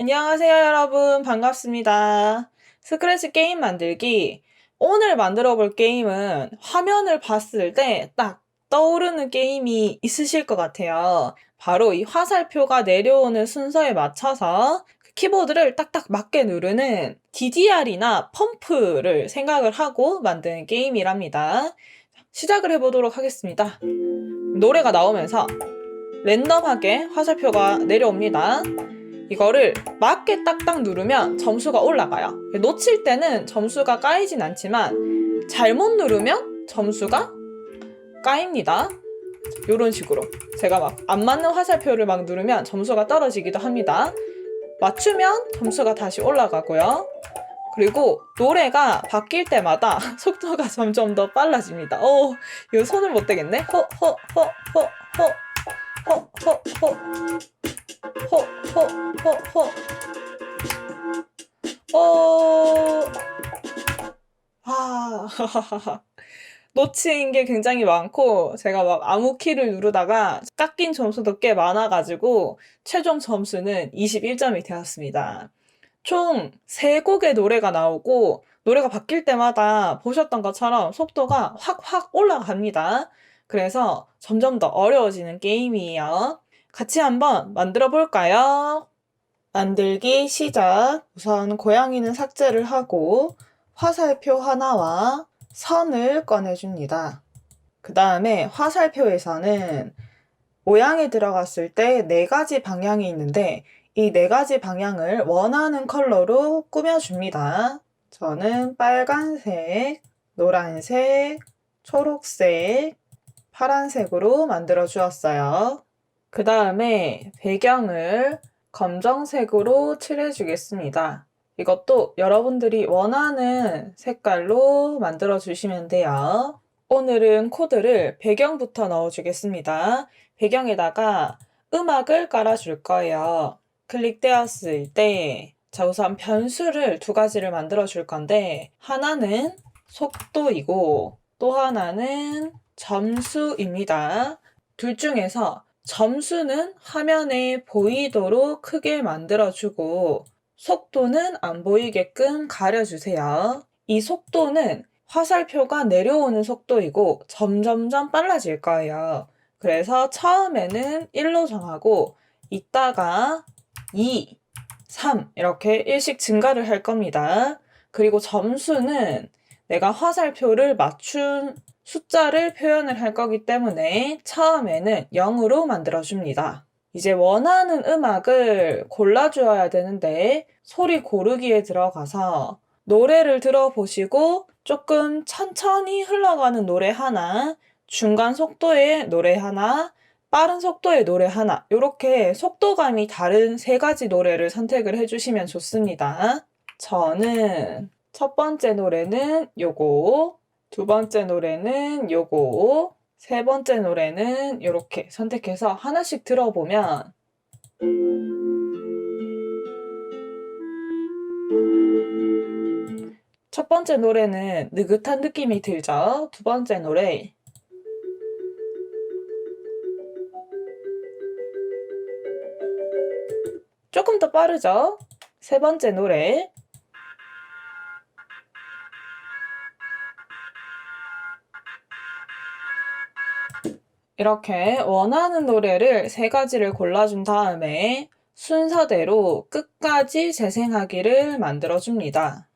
안녕하세요, 여러분. 반갑습니다. 스크래치 게임 만들기. 오늘 만들어 볼 게임은 화면을 봤을 때 딱 떠오르는 게임이 있으실 것 같아요. 바로 이 화살표가 내려오는 순서에 맞춰서 키보드를 딱딱 맞게 누르는 DDR이나 펌프를 생각을 하고 만든 게임이랍니다. 시작을 해보도록 하겠습니다. 노래가 나오면서 랜덤하게 화살표가 내려옵니다. 이거를 맞게 딱딱 누르면 점수가 올라가요. 놓칠 때는 점수가 까이진 않지만 잘못 누르면 점수가 까입니다. 이런 식으로 제가 막 안 맞는 화살표를 막 누르면 점수가 떨어지기도 합니다. 맞추면 점수가 다시 올라가고요. 그리고 노래가 바뀔 때마다 속도가 점점 더 빨라집니다. 이거 손을 못 대겠네. 호호호호호호호호호호호 아, 놓친 게 굉장히 많고, 제가 막 아무 키를 누르다가 깎인 점수도 꽤 많아가지고, 최종 점수는 21점이 되었습니다. 총 3곡의 노래가 나오고, 노래가 바뀔 때마다 보셨던 것처럼 속도가 확 올라갑니다. 그래서 점점 더 어려워지는 게임이에요. 같이 한번 만들어 볼까요? 만들기 시작. 우선 고양이는 삭제를 하고 화살표 하나와 선을 꺼내줍니다. 그 다음에 화살표에서는 모양이 들어갔을 때 4가지 방향이 있는데 이 4가지 방향을 원하는 컬러로 꾸며줍니다. 저는 빨간색, 노란색, 초록색, 파란색으로 만들어 주었어요. 그 다음에 배경을 검정색으로 칠해주겠습니다. 이것도 여러분들이 원하는 색깔로 만들어 주시면 돼요. 오늘은 코드를 배경부터 넣어주겠습니다. 배경에다가 음악을 깔아줄 거예요. 클릭되었을 때, 자, 우선 변수를 2가지를 만들어 줄 건데, 하나는 속도이고, 또 하나는 점수입니다. 둘 중에서 점수는 화면에 보이도록 크게 만들어주고 속도는 안 보이게끔 가려주세요. 이 속도는 화살표가 내려오는 속도이고 점점점 빨라질 거예요. 그래서 처음에는 1로 정하고 이따가 2, 3 이렇게 1씩 증가를 할 겁니다. 그리고 점수는 내가 화살표를 맞춘 숫자를 표현을 할 거기 때문에 처음에는 0으로 만들어줍니다. 이제 원하는 음악을 골라주어야 되는데 소리 고르기에 들어가서 노래를 들어보시고 조금 천천히 흘러가는 노래 하나, 중간 속도의 노래 하나, 빠른 속도의 노래 하나 이렇게 속도감이 다른 3가지 노래를 선택을 해주시면 좋습니다. 저는 첫 번째 노래는 요거, 두 번째 노래는 요거, 세 번째 노래는 이렇게 선택해서 하나씩 들어보면 첫 번째 노래는 느긋한 느낌이 들죠? 두 번째 노래 조금 더 빠르죠? 세 번째 노래 이렇게 원하는 노래를 3가지를 골라준 다음에 순서대로 끝까지 재생하기를 만들어줍니다.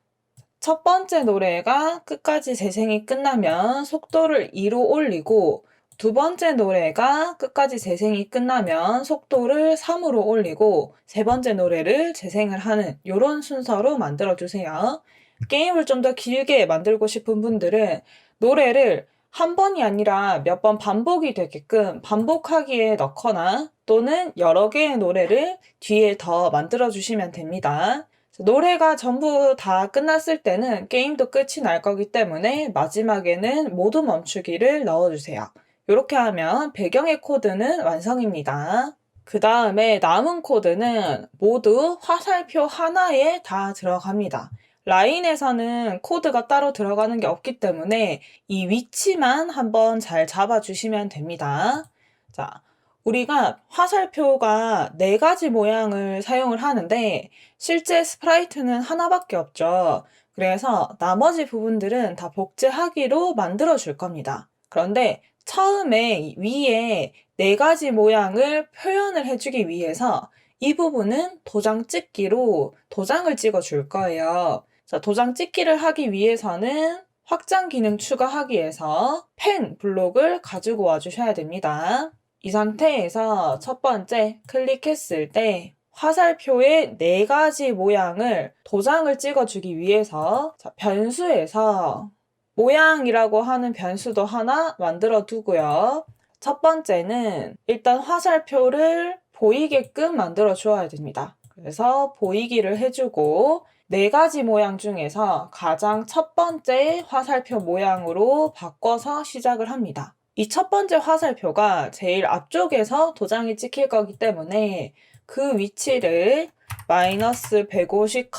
첫 번째 노래가 끝까지 재생이 끝나면 속도를 2로 올리고 두 번째 노래가 끝까지 재생이 끝나면 속도를 3으로 올리고 세 번째 노래를 재생을 하는 이런 순서로 만들어주세요. 게임을 좀 더 길게 만들고 싶은 분들은 노래를 한 번이 아니라 몇 번 반복이 되게끔 반복하기에 넣거나 또는 여러 개의 노래를 뒤에 더 만들어주시면 됩니다. 노래가 전부 다 끝났을 때는 게임도 끝이 날 거기 때문에 마지막에는 모두 멈추기를 넣어주세요. 이렇게 하면 배경의 코드는 완성입니다. 그 다음에 남은 코드는 모두 화살표 하나에 다 들어갑니다. 라인에서는 코드가 따로 들어가는 게 없기 때문에 이 위치만 한번 잘 잡아주시면 됩니다. 자, 우리가 화살표가 4가지 모양을 사용을 하는데 실제 스프라이트는 하나밖에 없죠. 그래서 나머지 부분들은 다 복제하기로 만들어 줄 겁니다. 그런데 처음에 위에 4가지 모양을 표현을 해주기 위해서 이 부분은 도장 찍기로 도장을 찍어 줄 거예요. 자, 도장 찍기를 하기 위해서는 확장 기능 추가하기 위해서 펜 블록을 가지고 와 주셔야 됩니다. 이 상태에서 첫 번째 클릭했을 때 화살표의 4가지 모양을 도장을 찍어주기 위해서 변수에서 모양이라고 하는 변수도 하나 만들어 두고요. 첫 번째는 일단 화살표를 보이게끔 만들어 주어야 됩니다. 그래서 보이기를 해주고 4가지 모양 중에서 가장 첫 번째 화살표 모양으로 바꿔서 시작을 합니다. 이 첫 번째 화살표가 제일 앞쪽에서 도장이 찍힐 거기 때문에 그 위치를 마이너스 150,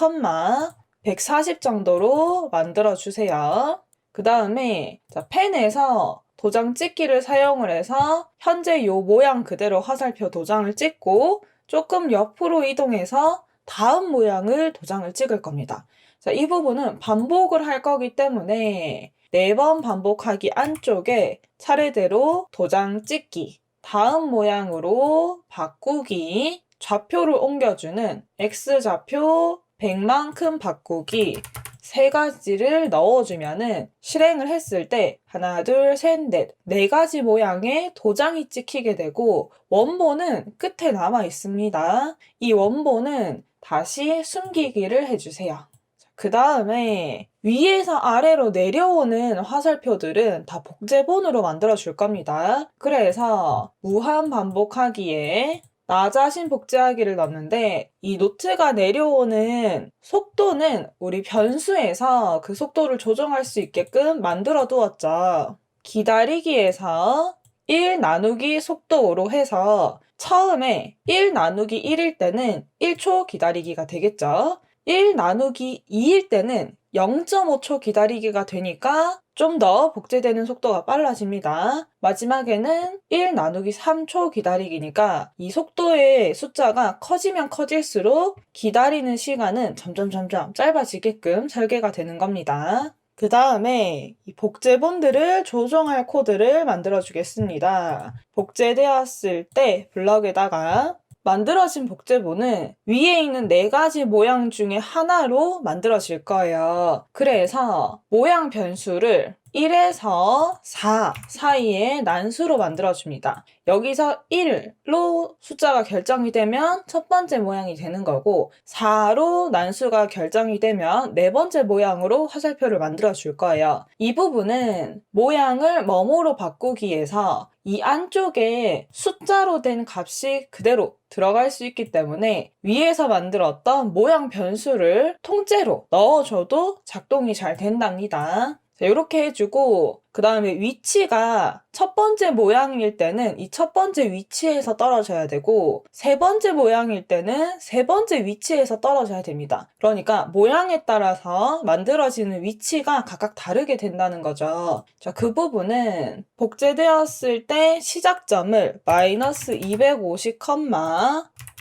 140 정도로 만들어 주세요. 그 다음에 펜에서 도장 찍기를 사용을 해서 현재 이 모양 그대로 화살표 도장을 찍고 조금 옆으로 이동해서 다음 모양을 도장을 찍을 겁니다. 자, 이 부분은 반복을 할 거기 때문에 4번 반복하기 안쪽에 차례대로 도장 찍기, 다음 모양으로 바꾸기, 좌표를 옮겨주는 X좌표 100만큼 바꾸기 3가지를 넣어주면은 실행을 했을 때 하나, 둘, 셋, 넷 4가지 모양의 도장이 찍히게 되고 원본은 끝에 남아 있습니다. 이 원본은 다시 숨기기를 해주세요. 그 다음에 위에서 아래로 내려오는 화살표들은 다 복제본으로 만들어 줄 겁니다. 그래서 무한 반복하기에 나 자신 복제하기를 넣었는데 이 노트가 내려오는 속도는 우리 변수에서 그 속도를 조정할 수 있게끔 만들어 두었죠. 기다리기에서 1 나누기 속도로 해서 처음에 1 나누기 1일 때는 1초 기다리기가 되겠죠. 1 나누기 2일 때는 0.5초 기다리기가 되니까 좀 더 복제되는 속도가 빨라집니다. 마지막에는 1 나누기 3초 기다리기니까 이 속도의 숫자가 커지면 커질수록 기다리는 시간은 점점 짧아지게끔 설계가 되는 겁니다. 그 다음에 이 복제본들을 조정할 코드를 만들어 주겠습니다. 복제되었을 때 블럭에다가 만들어진 복제본은 위에 있는 4가지 모양 중에 하나로 만들어질 거예요. 그래서 모양 변수를 1에서 4 사이에 난수로 만들어줍니다. 여기서 1로 숫자가 결정이 되면 첫 번째 모양이 되는 거고 4로 난수가 결정이 되면 4번째 모양으로 화살표를 만들어 줄 거예요. 이 부분은 모양을 뭐뭐로 바꾸기 위해서 이 안쪽에 숫자로 된 값이 그대로 들어갈 수 있기 때문에 위에서 만들었던 모양 변수를 통째로 넣어줘도 작동이 잘 된답니다. 자, 이렇게 해주고 그 다음에 위치가 첫 번째 모양일 때는 이 첫 번째 위치에서 떨어져야 되고 3번째 모양일 때는 3번째 위치에서 떨어져야 됩니다. 그러니까 모양에 따라서 만들어지는 위치가 각각 다르게 된다는 거죠. 자, 그 부분은 복제되었을 때 시작점을 마이너스 250,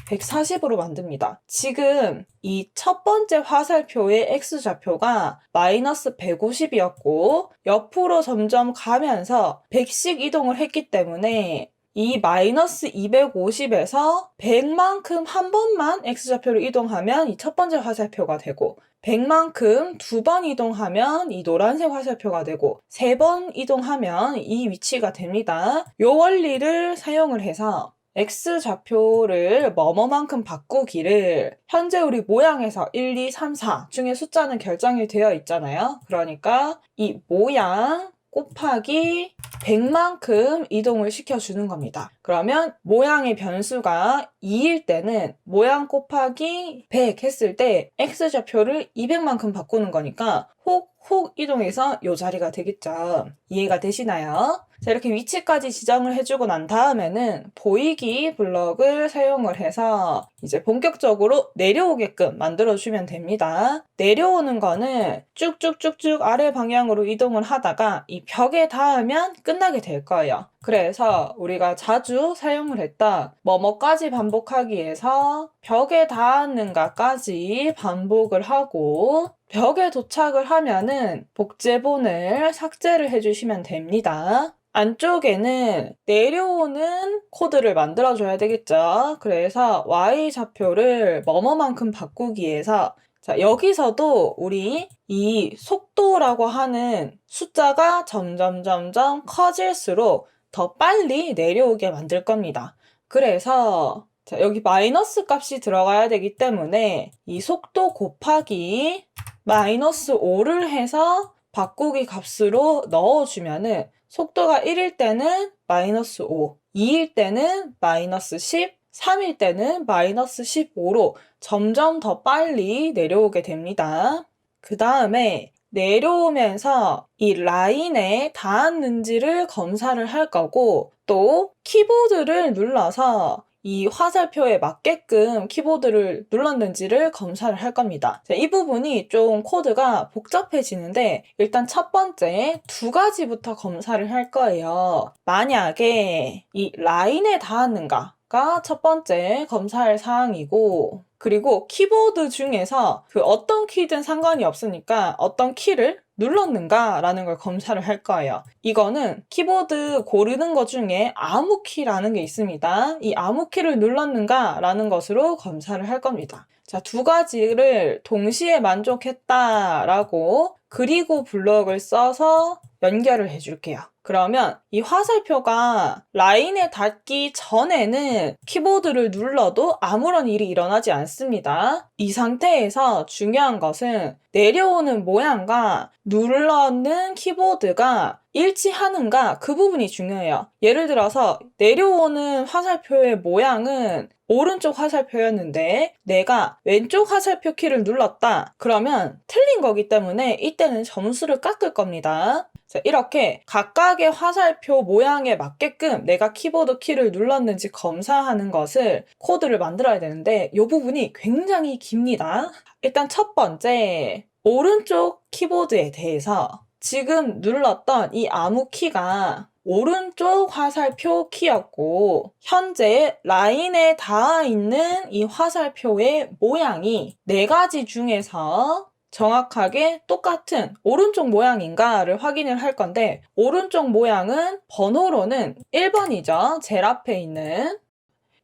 140으로 만듭니다. 지금 이 첫 번째 화살표의 X좌표가 마이너스 150이었고 옆으로 점점 가면서 100씩 이동을 했기 때문에 이 마이너스 250에서 100만큼 한 번만 X좌표로 이동하면 이 첫 번째 화살표가 되고 100만큼 2번 이동하면 이 노란색 화살표가 되고 3번 이동하면 이 위치가 됩니다. 이 원리를 사용을 해서 X좌표를 뭐뭐만큼 바꾸기를 현재 우리 모양에서 1, 2, 3, 4 중에 숫자는 결정이 되어 있잖아요. 그러니까 이 모양 곱하기 100만큼 이동을 시켜주는 겁니다. 그러면 모양의 변수가 2일 때는 모양 곱하기 100 했을 때 X좌표를 200만큼 바꾸는 거니까 혹 이동해서 이 자리가 되겠죠. 이해가 되시나요? 자, 이렇게 위치까지 지정을 해주고 난 다음에는 보이기 블럭을 사용을 해서 이제 본격적으로 내려오게끔 만들어주면 됩니다. 내려오는 거는 쭉쭉쭉쭉 아래 방향으로 이동을 하다가 이 벽에 닿으면 끝나게 될 거예요. 그래서 우리가 자주 사용을 했던 뭐뭐까지 반복하기에서 벽에 닿았는가까지 반복을 하고 벽에 도착을 하면은 복제본을 삭제를 해주시면 됩니다. 안쪽에는 내려오는 코드를 만들어줘야 되겠죠. 그래서 Y좌표를 뭐뭐만큼 바꾸기 위해서 자, 여기서도 우리 이 속도라고 하는 숫자가 점점 커질수록 더 빨리 내려오게 만들 겁니다. 그래서 자, 여기 마이너스 값이 들어가야 되기 때문에 이 속도 곱하기 마이너스 5를 해서 바꾸기 값으로 넣어주면은 속도가 1일 때는 마이너스 5, 2일 때는 마이너스 10, 3일 때는 마이너스 15로 점점 더 빨리 내려오게 됩니다. 그 다음에 내려오면서 이 라인에 닿았는지를 검사를 할 거고 또 키보드를 눌러서 이 화살표에 맞게끔 키보드를 눌렀는지를 검사를 할 겁니다. 자, 이 부분이 좀 코드가 복잡해지는데 일단 첫 번째 두 가지부터 검사를 할 거예요. 만약에 이 라인에 닿았는가가 첫 번째 검사할 사항이고 그리고 키보드 중에서 그 어떤 키든 상관이 없으니까 어떤 키를 눌렀는가라는 걸 검사를 할 거예요. 이거는 키보드 고르는 것 중에 아무 키라는 게 있습니다. 이 아무 키를 눌렀는가라는 것으로 검사를 할 겁니다. 자, 두 가지를 동시에 만족했다라고 그리고 블럭을 써서 연결을 해줄게요. 그러면 이 화살표가 라인에 닿기 전에는 키보드를 눌러도 아무런 일이 일어나지 않습니다. 이 상태에서 중요한 것은 내려오는 모양과 눌러는 키보드가 일치하는가 그 부분이 중요해요. 예를 들어서 내려오는 화살표의 모양은 오른쪽 화살표였는데 내가 왼쪽 화살표 키를 눌렀다. 그러면 틀린 거기 때문에 이때는 점수를 깎을 겁니다. 자, 이렇게 각각의 화살표 모양에 맞게끔 내가 키보드 키를 눌렀는지 검사하는 것을 코드를 만들어야 되는데 이 부분이 굉장히 깁니다. 일단 첫 번째, 오른쪽 키보드에 대해서 지금 눌렀던 이 아무 키가 오른쪽 화살표 키였고 현재 라인에 닿아 있는 이 화살표의 모양이 네 가지 중에서 정확하게 똑같은 오른쪽 모양인가를 확인을 할 건데 오른쪽 모양은 번호로는 1번이죠. 제일 앞에 있는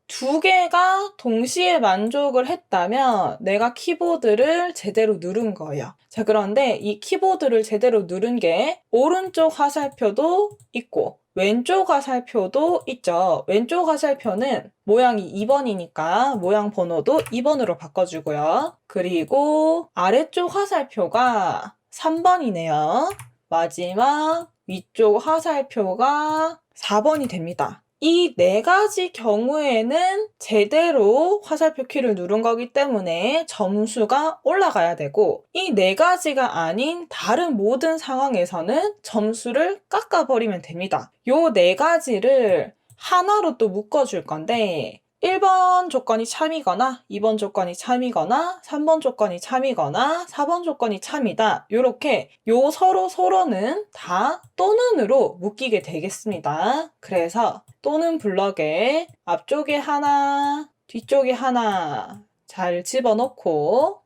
두 개가 동시에 만족을 했다면 내가 키보드를 제대로 누른 거예요. 자, 그런데 이 키보드를 제대로 누른 게 오른쪽 화살표도 있고 왼쪽 화살표도 있죠. 왼쪽 화살표는 모양이 2번이니까 모양 번호도 2번으로 바꿔주고요. 그리고 아래쪽 화살표가 3번이네요. 마지막 위쪽 화살표가 4번이 됩니다. 이 네 가지 경우에는 제대로 화살표 키를 누른 거기 때문에 점수가 올라가야 되고 이 네 가지가 아닌 다른 모든 상황에서는 점수를 깎아버리면 됩니다. 요 네 가지를 하나로 또 묶어줄 건데 1번 조건이 참이거나 2번 조건이 참이거나 3번 조건이 참이거나 4번 조건이 참이다. 요렇게 요 서로는 다 또는으로 묶이게 되겠습니다. 그래서 또는 블럭에 앞쪽에 하나, 뒤쪽에 하나 잘 집어넣고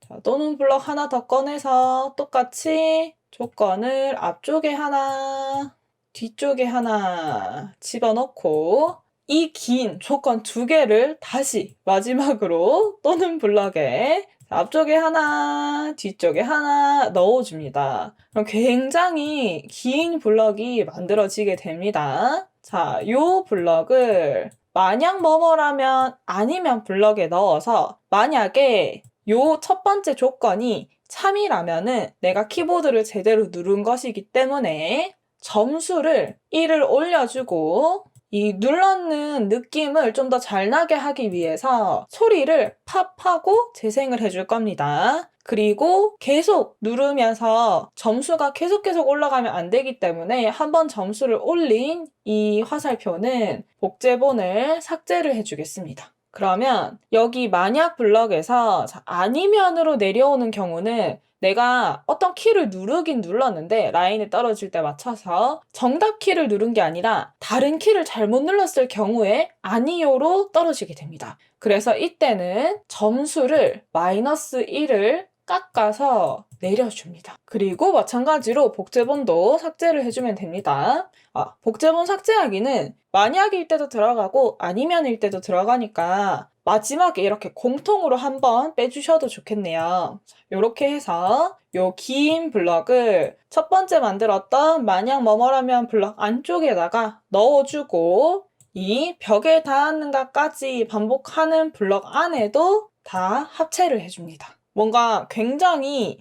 자, 또는 블럭 하나 더 꺼내서 똑같이 조건을 앞쪽에 하나, 뒤쪽에 하나 집어넣고 이 긴 조건 두 개를 다시 마지막으로 또는 블럭에 앞쪽에 하나, 뒤쪽에 하나 넣어줍니다. 그럼 굉장히 긴 블럭이 만들어지게 됩니다. 자, 요 블럭을 만약 뭐뭐라면 아니면 블럭에 넣어서 만약에 요 첫 번째 조건이 참이라면은 내가 키보드를 제대로 누른 것이기 때문에 점수를 1을 올려주고 이 눌러는 느낌을 좀 더 잘 나게 하기 위해서 소리를 팝하고 재생을 해줄 겁니다. 그리고 계속 누르면서 점수가 계속 올라가면 안 되기 때문에 한번 점수를 올린 이 화살표는 복제본을 삭제를 해주겠습니다. 그러면 여기 만약 블럭에서 아니면으로 내려오는 경우는 내가 어떤 키를 누르긴 눌렀는데 라인에 떨어질 때 맞춰서 정답 키를 누른 게 아니라 다른 키를 잘못 눌렀을 경우에 아니요로 떨어지게 됩니다. 그래서 이때는 점수를 -1을 깎아서 내려줍니다. 그리고 마찬가지로 복제본도 삭제를 해주면 됩니다. 복제본 삭제하기는 만약일 때도 들어가고 아니면일 때도 들어가니까 마지막에 이렇게 공통으로 한번 빼주셔도 좋겠네요. 이렇게 해서 요 긴 블럭을 첫 번째 만들었던 만약 뭐뭐라면 블럭 안쪽에다가 넣어주고 이 벽에 닿는 것까지 반복하는 블럭 안에도 다 합체를 해줍니다. 뭔가 굉장히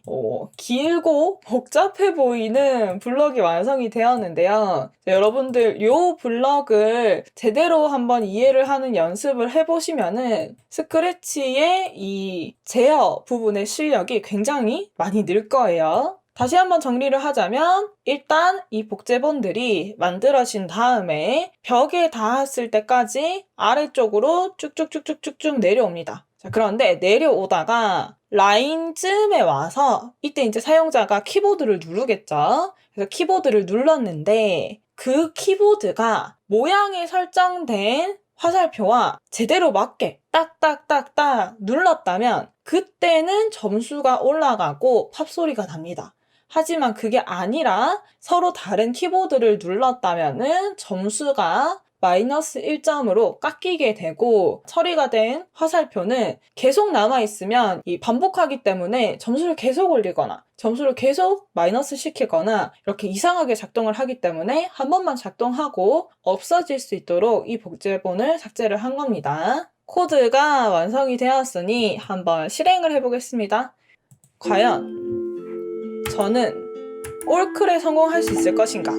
길고 복잡해 보이는 블럭이 완성이 되었는데요. 여러분들 이 블럭을 제대로 한번 이해를 하는 연습을 해보시면은 스크래치의 이 제어 부분의 실력이 굉장히 많이 늘 거예요. 다시 한번 정리를 하자면 일단 이 복제본들이 만들어진 다음에 벽에 닿았을 때까지 아래쪽으로 쭉쭉쭉쭉쭉 내려옵니다. 자, 그런데 내려오다가 라인쯤에 와서 이때 이제 사용자가 키보드를 누르겠죠. 그래서 키보드를 눌렀는데 그 키보드가 모양에 설정된 화살표와 제대로 맞게 딱딱딱딱 눌렀다면 그때는 점수가 올라가고 팝소리가 납니다. 하지만 그게 아니라 서로 다른 키보드를 눌렀다면은 점수가 -1점으로 깎이게 되고 처리가 된 화살표는 계속 남아있으면 이 반복하기 때문에 점수를 계속 올리거나 점수를 계속 마이너스 시키거나 이렇게 이상하게 작동을 하기 때문에 한 번만 작동하고 없어질 수 있도록 이 복제본을 삭제를 한 겁니다. 코드가 완성이 되었으니 한번 실행을 해보겠습니다. 과연 저는 올클에 성공할 수 있을 것인가?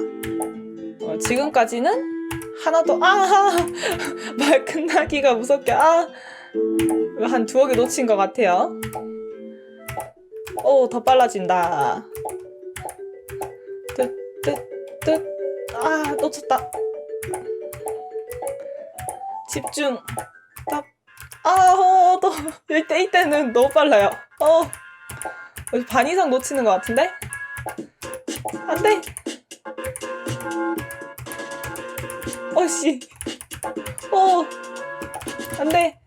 지금까지는 하나도 말 끝나기가 무섭게 한 두어 개 놓친 것 같아요. 더 빨라진다. 놓쳤다. 집중. 또 이때는 너무 빨라요. 반 이상 놓치는 것 같은데? 안 돼! 씨. 안 돼.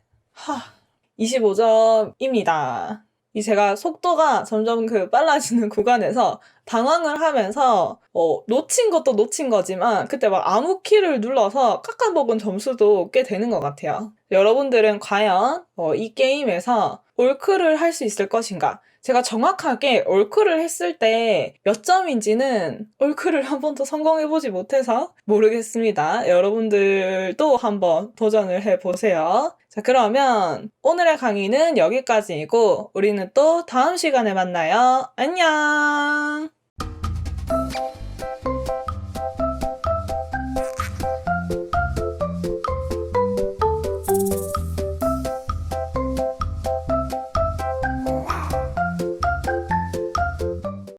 25점입니다. 제가 속도가 점점 빨라지는 구간에서 당황을 하면서 놓친 것도 놓친 거지만 그때 막 아무 키를 눌러서 깎아먹은 점수도 꽤 되는 것 같아요. 여러분들은 과연 이 게임에서 올클을 할 수 있을 것인가? 제가 정확하게 올클을 했을 때 몇 점인지는 올클을 한 번도 성공해보지 못해서 모르겠습니다. 여러분들도 한번 도전을 해보세요. 자, 그러면 오늘의 강의는 여기까지이고 우리는 또 다음 시간에 만나요. 안녕!